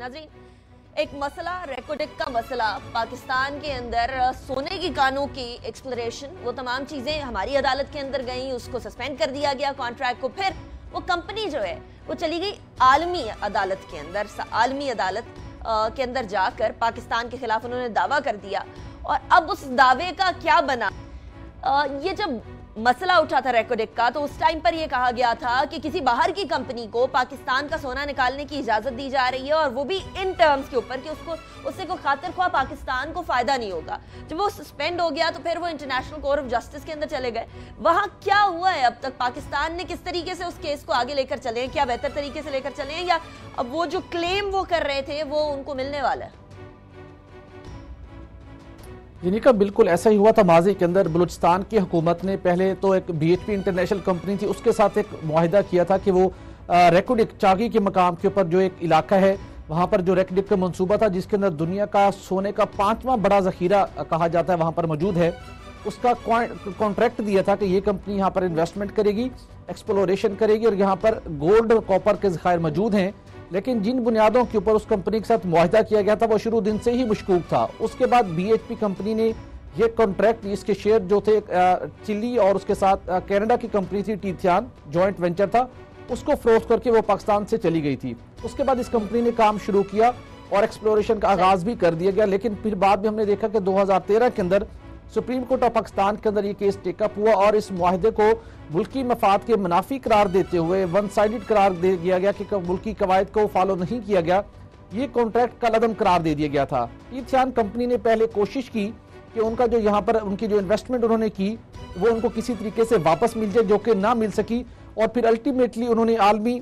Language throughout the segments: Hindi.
नाज़रीन, एक मसला रेकोडेक का मसला, पाकिस्तान के अंदर सोने की कानों की एक्सप्लोरेशन, वो तमाम चीज़ें हमारी अदालत के अंदर गई, उसको सस्पेंड कर दिया गया कॉन्ट्रैक्ट को। फिर वो कंपनी जो है वो चली गई आलमी अदालत के अंदर। आलमी अदालत के अंदर जाकर पाकिस्तान के खिलाफ उन्होंने दावा कर दिया और अब उस दावे का क्या बना। ये जब मसला उठा था रेकोडेक का, तो उस टाइम पर यह कहा गया था कि किसी बाहर की कंपनी को पाकिस्तान का सोना निकालने की इजाजत दी जा रही है और वो भी इन टर्म्स के ऊपर कि उससे कोई खातिर ख्वाह पाकिस्तान को फायदा नहीं होगा। जब वो सस्पेंड हो गया तो फिर वो इंटरनेशनल कोर्ट ऑफ जस्टिस के अंदर चले गए। वहां क्या हुआ है अब तक? पाकिस्तान ने किस तरीके से उस केस को आगे लेकर चले हैं? क्या बेहतर तरीके से लेकर चले हैं, या अब वो जो क्लेम वो कर रहे थे वो उनको मिलने वाला है? जिनका बिल्कुल ऐसा ही हुआ था माजी के अंदर। बलूचिस्तान की हुकूमत ने पहले तो एक BHP इंटरनेशनल कंपनी थी, उसके साथ एक मुआहिदा किया था कि वो रेकोडेक चागी के मकाम के ऊपर जो एक इलाका है वहां पर जो रेकोडेक का मंसूबा था, जिसके अंदर दुनिया का सोने का 5वां बड़ा जखीरा कहा जाता है वहां पर मौजूद है, उसका कॉन्ट्रैक्ट दिया था कि ये कंपनी यहाँ पर इन्वेस्टमेंट करेगी, एक्सप्लोरेशन करेगी और यहाँ पर गोल्ड और कॉपर के जखायर मौजूद हैं। लेकिन जिन बुनियादों के ऊपर उस कंपनी के साथ मुआहिदा किया गया था वो शुरू दिन से ही मशकूक था। उसके बाद BHP कंपनी ने ये कॉन्ट्रैक्ट, इसके शेयर जो थे चिली और उसके साथ कनाडा की कंपनी थी टीथियान, जॉइंट वेंचर था, उसको फरोख्त करके वो पाकिस्तान से चली गई थी। उसके बाद इस कंपनी ने काम शुरू किया और एक्सप्लोरेशन का आगाज भी कर दिया गया। लेकिन फिर बाद में हमने देखा कि 2013 के अंदर सुप्रीम कोर्ट ऑफ पाकिस्तान के अंदर ये केस टेकअप हुआ और इस मुआहिदे को मुल्की मफाद के मुनाफी करार देते हुए वन साइडेड करार दे दिया गया कि मुल्की कवायद को फॉलो नहीं किया गया। ये कॉन्ट्रैक्ट कलअदम करार दे दिया गया था। टीथियान कंपनी ने पहले कोशिश की कि उनका जो यहाँ पर उनकी जो इन्वेस्टमेंट उन्होंने की वो उनको किसी तरीके से वापस मिल जाए, जो कि ना मिल सकी। और फिर अल्टीमेटली उन्होंने आलमी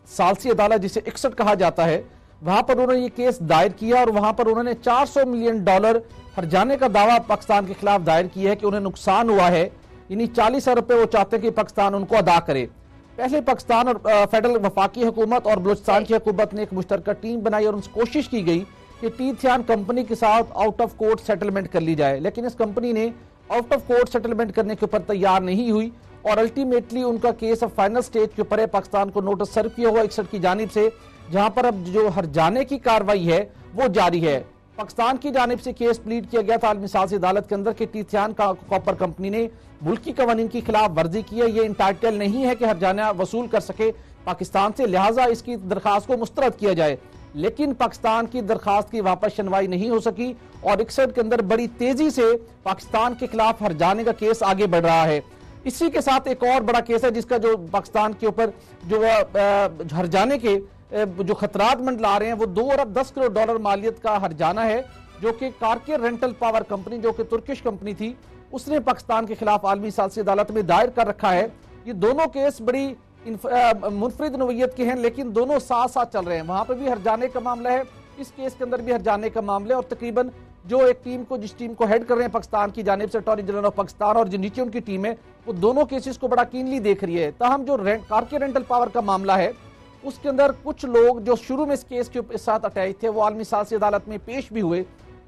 सालसी अदालत, जिसे 61 कहा जाता है, वहां पर उन्होंने ये केस दायर किया और वहां पर उन्होंने $400 मिलियन हर्जाने का दावा पाकिस्तान के खिलाफ दायर किया है कि उन्हें नुकसान हुआ है, यानी 40 अरब रुपए वो चाहते हैं कि पाकिस्तान उनको अदा करे। पहले पाकिस्तान और फेडरल वफाकी हुकूमत और बलूचिस्तान की हुकूमत ने एक मुश्तरका टीम बनाई और उनसे कोशिश की गई कि टीथियान कंपनी के साथ आउट ऑफ कोर्ट सेटलमेंट कर ली जाए, लेकिन इस कंपनी ने आउट ऑफ कोर्ट सेटलमेंट करने के ऊपर तैयार नहीं हुई और अल्टीमेटली उनका केस अब फाइनल स्टेज के ऊपर है। पाकिस्तान को नोटिस सर्व किया हुआ 61 की जानिब से, जहां पर अब जो हर्जाने की कार्रवाई है वो जारी है। पाकिस्तान की जानिब से केस प्लीड किया गया था आलमी सालसी अदालत के अंदर कि टीथियान का कॉपर कंपनी ने मुल्की कवानीन की खिलाफ वर्जी की है, ये इंटाइटल नहीं है कि हर्जाना वसूल कर सके पाकिस्तान से, लिहाजा इसकी दरखास्त को मुस्तरद किया जाए। लेकिन पाकिस्तान की दरखास्त की वापस सुनवाई नहीं हो सकी और 61 के अंदर बड़ी तेजी से पाकिस्तान के खिलाफ हर्जाने का केस आगे बढ़ रहा है। इसी के साथ एक और बड़ा केस है जिसका जो पाकिस्तान के ऊपर जो हर्जाने के जो खतरात मंडला रहे हैं वो $2 अरब 10 करोड़ मालियत का हर्जाना है, जो कि कारके रेंटल पावर कंपनी, जो कि तुर्किश कंपनी थी, उसने पाकिस्तान के खिलाफ आलमी सालसी अदालत में दायर कर रखा है। ये दोनों केस बड़ी मुनफरिद नोयत के हैं, लेकिन दोनों साथ साथ चल रहे हैं। वहां पर भी हर्जाने का मामला है, इस केस के अंदर भी हर्जाने का मामला है और तकरीबन जो एक टीम को, जिस टीम को हेड कर रहे हैं पाकिस्तान की जानिब से अटॉर्नी जनरल ऑफ पाकिस्तान, और जो नीचे उनकी टीम है, वो दोनों केसेस को बड़ा कीनली देख रही है। ताहम जो कारके रेंटल पावर का मामला है उसके अंदर कुछ लोग जो शुरू में इस केस के साथ अटैच थे वो आलमी सालसी अदालत में पेश भी हुए,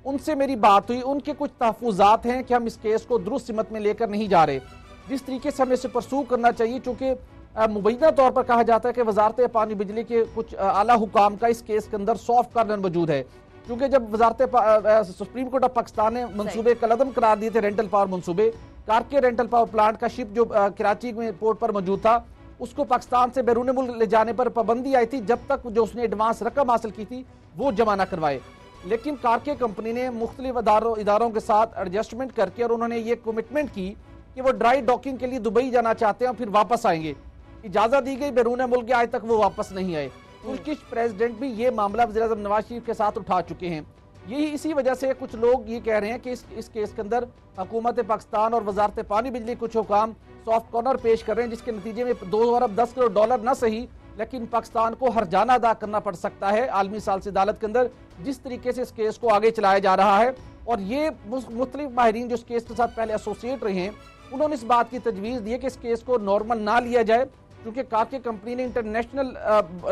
उनसे मेरी बात हुई। उनके कुछ तहफुजात हैं कि हम इस केस को दुरुस्त सिमत में लेकर नहीं जा रहे, जिस तरीके से हमें इसे परसू करना चाहिए, चूंकि मुबैना तौर पर कहा जाता है कि वजारत पानी बिजली के कुछ आला हुकाम का इस केस के अंदर सॉफ्ट कार्नर मौजूद है। क्योंकि जब सुप्रीम कोर्ट ऑफ पाकिस्तान ने मंसूबे कलअदम करार दिए थे रेंटल पावर मंसूबे, कारके रेंटल पावर प्लांट का शिप जो कराची में पोर्ट पर मौजूद था, उसको पाकिस्तान से बैरून मुल्क ले जाने पर पाबंदी आई थी जब तक जो उसने एडवांस रकम हासिल की थी वो जमा ना करवाए। लेकिन कारके कंपनी ने मुख्तलिफ इदारों के साथ एडजस्टमेंट करके और उन्होंने ये कमिटमेंट की कि वो ड्राई डॉकिंग के लिए दुबई जाना चाहते हैं और फिर वापस आएंगे। इजाजत दी गई, बैरून मुल्क के आज तक वो वापस नहीं आए। तुर्किश प्रेसिडेंट भी ये मामला वज़ीर आज़म नवाज शरीफ के साथ उठा चुके हैं। यही इसी वजह से कुछ लोग ये कह रहे हैं कि इस केस के अंदर हुकूमत पाकिस्तान और वजारत पानी बिजली कुछ हुकाम सॉफ्ट कॉर्नर पेश कर रहे हैं, जिसके नतीजे में $2 अरब 10 करोड़ न सही लेकिन पाकिस्तान को हर्जाना अदा करना पड़ सकता है आलमी सालसी अदालत के अंदर, जिस तरीके से इस केस को आगे चलाया जा रहा है। और ये मुख्तलिफ माहिरीन जो इस केस के साथ पहले एसोसिएट रहे हैं, उन्होंने इस बात की तजवीज़ दी है कि इस केस को नॉर्मल ना लिया जाए, क्योंकि कारके कंपनी ने इंटरनेशनल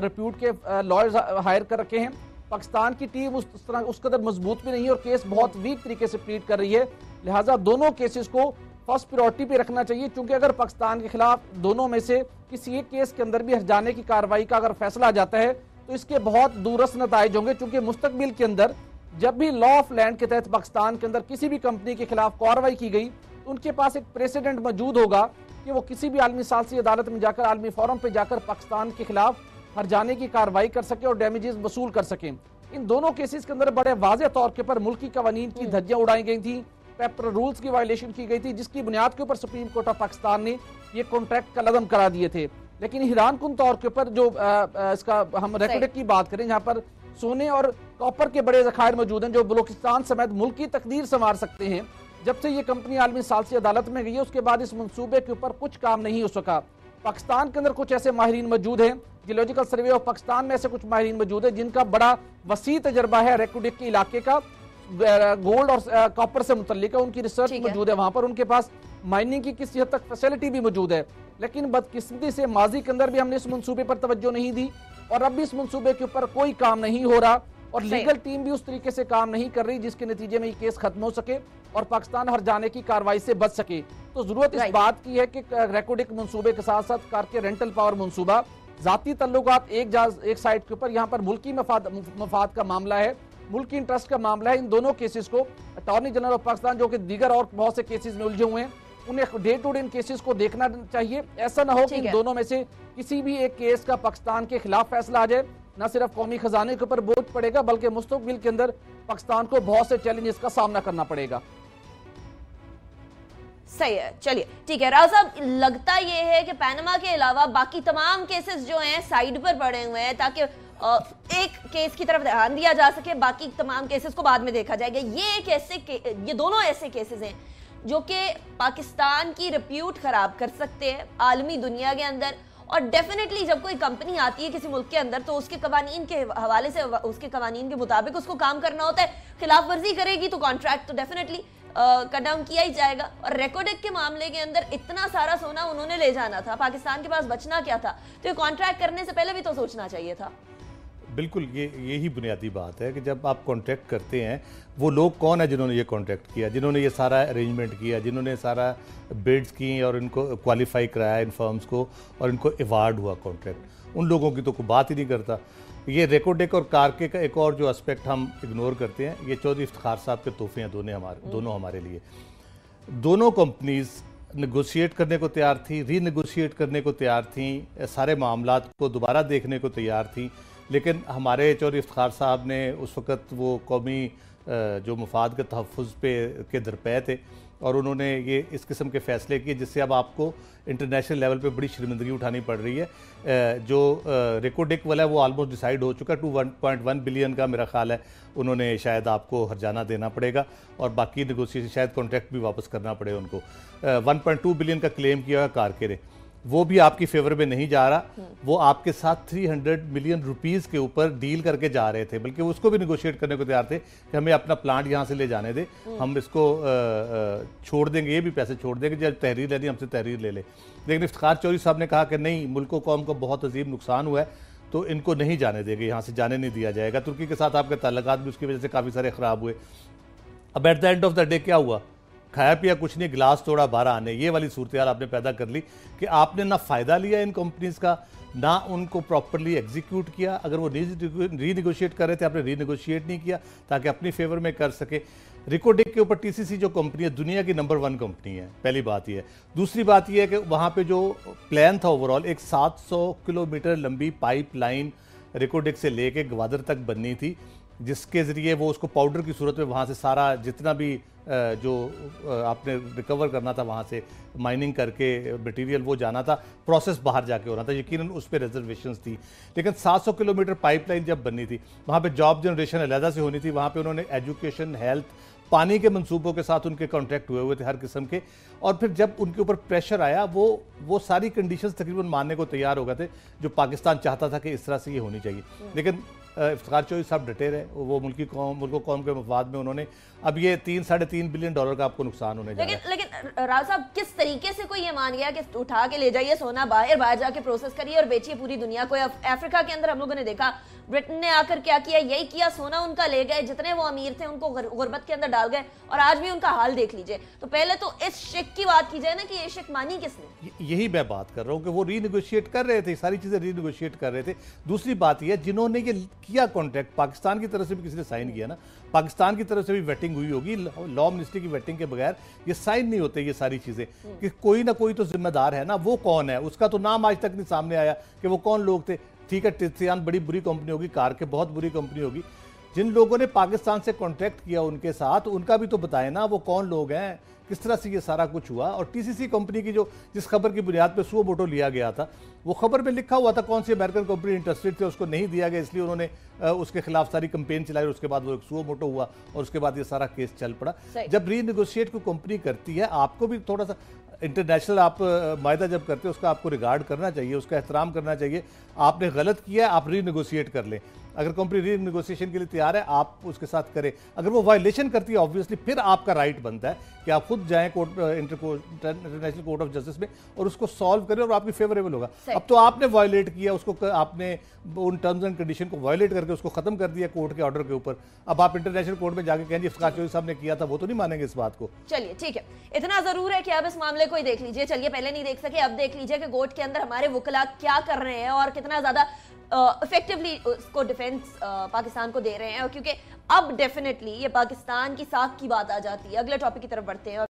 रिप्यूट के लॉयर्स हायर कर रखे हैं। पाकिस्तान की टीम उस कदर मजबूत भी नहीं है और केस बहुत वीक तरीके से प्लीड कर रही है, लिहाजा दोनों केसेस को फर्स्ट प्रायोरिटी पे रखना चाहिए। क्योंकि अगर पाकिस्तान के खिलाफ दोनों में से किसी एक केस के अंदर भी हर्जाने की कार्रवाई का अगर फैसला आ जाता है तो इसके बहुत दूरस्थ नताइज होंगे, क्योंकि मुस्तकबिल के अंदर जब भी लॉ ऑफ लैंड के तहत पाकिस्तान के अंदर किसी भी कंपनी के खिलाफ कार्रवाई की गई तो उनके पास एक प्रेसिडेंट मौजूद होगा कि वो किसी भी आलमी सालसी अदालत में जाकर, आलमी फोरम पे जाकर पाकिस्तान के खिलाफ हर्जाने की कार्रवाई कर सके और डैमेजेस वसूल कर सके। इन दोनों केसेस के अंदर बड़े वाज़ेह तौर के ऊपर मुल्की कवानीन की धज्जियां उड़ाई गई थी, पेपर रूल्स की वायलेशन की गई थी, जिसकी बुनियाद के ऊपर सुप्रीम कोर्ट ऑफ पाकिस्तान ने ये कॉन्ट्रैक्ट का लदम करा दिए थे। लेकिन हैरान कुन तौर के ऊपर जो इसका हम रेकॉर्ड की बात करें, जहां पर सोने और कॉपर के बड़े जखायर मौजूद हैं जो बलूचिस्तान समेत मुल्क की तकदीर संवार सकते हैं, जब से ये कंपनी आलमी सालसी अदालत में गई है उसके बाद इस मंसूबे के ऊपर कुछ काम नहीं हो सका। पाकिस्तान के अंदर कुछ ऐसे माहिरीन मौजूद हैं, जियोलॉजिकल सर्वे ऑफ पाकिस्तान में ऐसे कुछ माहिरीन मौजूद है जिनका बड़ा वसी तजर्बा है रेकोडिक के इलाके का, गोल्ड और कॉपर से मुतल्लिक है, उनकी रिसर्च मौजूद है वहां पर, उनके पास माइनिंग की किसी हद तक फैसिलिटी भी मौजूद है। लेकिन बदकिस्मती से माजी के अंदर भी हमने इस मंसूबे पर तवज्जो नहीं दी और अब भी इस मंसूबे के ऊपर कोई काम नहीं हो रहा और लीगल टीम भी उस तरीके से काम नहीं कर रही जिसके नतीजे में ये केस खत्म हो सके और पाकिस्तान हर जाने की कार्रवाई से बच सके। तो जरूरत इस बात की है कि रेकोडिक मंसूबे के साथ साथ कार के रेंटल पावर मंसूबा, जाती तल्लुकात एक साइड के ऊपर, यहाँ पर मुल्की मफाद का मामला है, मुल्की इंटरेस्ट का मामला है, इन दोनों केसेस को अटॉर्नी जनरल ऑफ पाकिस्तान जो कि दीगर और बहुत से केसेस में उलझे हुए हैं, उन्हें day to day in cases को देखना चाहिए। ऐसा ना हो कि इन दोनों में से किसी भी एक केस का पाकिस्तान के खिलाफ फैसला आ जाए, न सिर्फ कौमी खजाने के ऊपर बोझ पड़ेगा बल्कि मुस्तकबिल के अंदर पाकिस्तान को बहुत से चैलेंजेस का सामना करना पड़ेगा। सही है, चलिए ठीक है। राव साहब, लगता ये है कि पैनमा के अलावा बाकी तमाम केसेस जो हैं साइड पर पड़े हुए हैं ताकि एक केस की तरफ ध्यान दिया जा सके, बाकी तमाम केसेस को बाद में देखा जाएगा। ये दोनों ऐसे केसेस हैं जो कि पाकिस्तान की रिप्यूट खराब कर सकते हैं आलमी दुनिया के अंदर, और डेफिनेटली जब कोई कंपनी आती है किसी मुल्क के अंदर तो उसके कवानीन के हवाले से, उसके कवानीन के मुताबिक उसको काम करना होता है। खिलाफ वर्जी करेगी तो कॉन्ट्रैक्ट तो डेफिनेटली कट डाउन किया ही जाएगा। और रेकोडिक के मामले के अंदर इतना सारा सोना उन्होंने ले जाना था, पाकिस्तान के पास बचना क्या था, तो ये कॉन्ट्रैक्ट करने से पहले भी तो सोचना चाहिए था। बिल्कुल, यही बुनियादी बात है कि जब आप कॉन्ट्रैक्ट करते हैं, वो लोग कौन है जिन्होंने ये कॉन्ट्रैक्ट किया, जिन्होंने ये सारा अरेंजमेंट किया, जिन्होंने सारा बिड्स की और इनको क्वालिफाई कराया इन फर्म्स को और इनको अवार्ड हुआ कॉन्ट्रैक्ट, उन लोगों की तो कोई बात ही नहीं करता। ये रेकोडेक और कारके का एक और जो एस्पेक्ट हम इग्नोर करते हैं, ये चौधरी इफ्तिखार साहब के तोहफे हैं दोनों हमारे लिए। दोनों कंपनीज नेगोशिएट करने को तैयार थी, रीनेगोशिएट करने को तैयार थी, सारे मामलात को दोबारा देखने को तैयार थी, लेकिन हमारे चौधरी इफ्तिखार साहब ने उस वक़्त वो कौमी जो मफाद के तहफ़्फ़ुज़ के दरपे थे और उन्होंने ये इस किस्म के फ़ैसले किए जिससे अब आपको इंटरनेशनल लेवल पे बड़ी शर्मिंदगी उठानी पड़ रही है। जो रेकोडिक वाला है वो ऑलमोस्ट डिसाइड हो चुका है, 1.1 बिलियन का मेरा ख्याल है उन्होंने शायद आपको हर्जाना देना पड़ेगा और बाकी नेगोशिएशन शायद कॉन्ट्रैक्ट भी वापस करना पड़े उनको। 1.2 बिलियन का क्लेम किया है कारके ने, वो भी आपकी फेवर में नहीं जा रहा, वो आपके साथ 300 मिलियन रुपीस के ऊपर डील करके जा रहे थे, बल्कि उसको भी निगोशिएट करने को तैयार थे कि हमें अपना प्लांट यहाँ से ले जाने दे, हम इसको छोड़ देंगे, ये भी पैसे छोड़ देंगे, जब तहरीर लेनी हमसे तहरीर ले ले। लेकिन इफ्तिखार चौधरी साहब ने कहा कि नहीं, मुल्क कौम को बहुत अजीब नुकसान हुआ है तो इनको नहीं जाने देंगे, यहाँ से जाने नहीं दिया जाएगा। तुर्की के साथ आपके ताल्लुकात भी उसकी वजह से काफ़ी सारे ख़राब हुए। अब at the end of the day क्या हुआ, खाया पिया कुछ नहीं, गिलास तोड़ा 12 आने, ये वाली सूरत हाल आपने पैदा कर ली कि आपने ना फ़ायदा लिया इन कंपनीज का, ना उनको प्रॉपरली एग्जीक्यूट किया। अगर वो रीनेगोशिएट कर रहे थे, आपने रीनेगोशिएट नहीं किया ताकि अपनी फेवर में कर सके। रिकोडिक के ऊपर टीसीसी जो कंपनी है दुनिया की नंबर 1 कंपनी है, पहली बात ये है। दूसरी बात ये है कि वहाँ पे जो प्लान था ओवरऑल, एक 700 किलोमीटर लंबी पाइप लाइन रिकोडिक से लेके ग्वादर तक बननी थी, जिसके ज़रिए वो उसको पाउडर की सूरत में वहाँ से सारा जितना भी जो आपने रिकवर करना था वहाँ से माइनिंग करके मटेरियल वो जाना था, प्रोसेस बाहर जाके होना था, यकीनन उस पर रिजर्वेशंस थी। लेकिन 700 किलोमीटर पाइपलाइन जब बननी थी, वहाँ पे जॉब जनरेशन अलहदा से होनी थी, वहाँ पे उन्होंने एजुकेशन, हेल्थ, पानी के मंसूबों के साथ उनके कॉन्ट्रैक्ट हुए थे हर किस्म के। और फिर जब उनके ऊपर प्रेशर आया, वो सारी कंडीशंस तकरीबन मानने को तैयार हो गए थे जो पाकिस्तान चाहता था कि इस तरह से ये होनी चाहिए। लेकिन इफ्तिखार चौधरी साहब डटे रहे, वो मुल्क कौम के मफाद में उन्होंने अब ये $3-3.5 बिलियन का आपको नुकसान होने जा रहा है। लेकिन राव साहब, किस तरीके से कोई ये मान गया कि उठा के ले जाइए सोना, बाहर जाके प्रोसेस करिए और बेचिए पूरी दुनिया को। अफ्रीका के अंदर हम लोगों ने देखा ब्रिटेन ने आकर क्या किया, यही किया, सोना उनका ले गए, जितने वो अमीर थे उनको गुर्बत के अंदर डाल गए, और आज भी उनका हाल देख लीजिए। तो पहले तो इस शिक की बात की जाए ना कि ये शिक मानी किसने। यही मैं बात कर रहा हूं कि वो रीनेगोशिएट कर रहे थे, सारी चीजें रीनेगोशिएट कर रहे थे। दूसरी बात यह, जिन्होंने ये किया कॉन्ट्रैक्ट, पाकिस्तान की तरफ से भी किसी ने साइन किया ना, पाकिस्तान की तरफ से भी वेटिंग हुई होगी, लॉ मिनिस्ट्री की वेटिंग के बगैर ये साइन नहीं होते ये सारी चीजें, कि कोई ना कोई तो जिम्मेदार है ना। वो कौन है, उसका तो नाम आज तक नहीं सामने आया कि वो कौन लोग थे। ठीक है, टिसियान बड़ी बुरी कंपनी होगी, कार के बहुत बुरी कंपनी होगी, जिन लोगों ने पाकिस्तान से कॉन्ट्रैक्ट किया उनके साथ, उनका भी तो बताएं ना वो कौन लोग हैं, किस तरह से ये सारा कुछ हुआ। और टीसीसी कंपनी की जिस खबर की बुनियाद पे सुओ मोटो लिया गया था, वो खबर में लिखा हुआ था कौन सी अमेरिकन कंपनी इंटरेस्टेड थे, उसको नहीं दिया गया, इसलिए उन्होंने उसके खिलाफ सारी कैंपेन चलाई, और उसके बाद वो एक सुओ मोटो हुआ, और उसके बाद ये सारा केस चल पड़ा। जब रीनेगोशिएट कोई कंपनी करती है, आपको भी थोड़ा सा इंटरनेशनल आप मायदा जब करते हैं उसका आपको रिगार्ड करना चाहिए, उसका एहतराम करना चाहिए। आपने गलत किया है, आप रीनेगोशिएट कर लें। अगर कंपनी रीनेगोशिएशन के लिए तैयार है, आप उसके साथ करें। अगर वो वायलेशन करती है ऑब्वियसली, फिर आपका राइट बनता है कि आप खुद जाएं इंटरनेशनल कोर्ट ऑफ जस्टिस में और उसको सॉल्व करें, और आपकी फेवरेबल होगा। अब तो आपने वायलेट किया उसको, आपने उन टर्म्स एंड कंडीशन को वायलेट करके उसको खत्म कर दिया कोर्ट के ऑर्डर के ऊपर। अब आप इंटरनेशनल कोर्ट में जाके कहेंगे इफ्तिखार चौधरी साहब ने किया था, वो तो नहीं मानेंगे इस बात को। चलिए ठीक है, इतना जरूर है कि अब इस मामले को ही देख लीजिए। चलिए, पहले नहीं देख सके, अब देख लीजिए कि कोर्ट के अंदर हमारे वकला क्या कर रहे हैं और कितना ज्यादा इफेक्टिवली उसको डिफेंस पाकिस्तान को दे रहे हैं। और क्योंकि अब डेफिनेटली ये पाकिस्तान की साख की बात आ जाती है। अगले टॉपिक की तरफ बढ़ते हैं।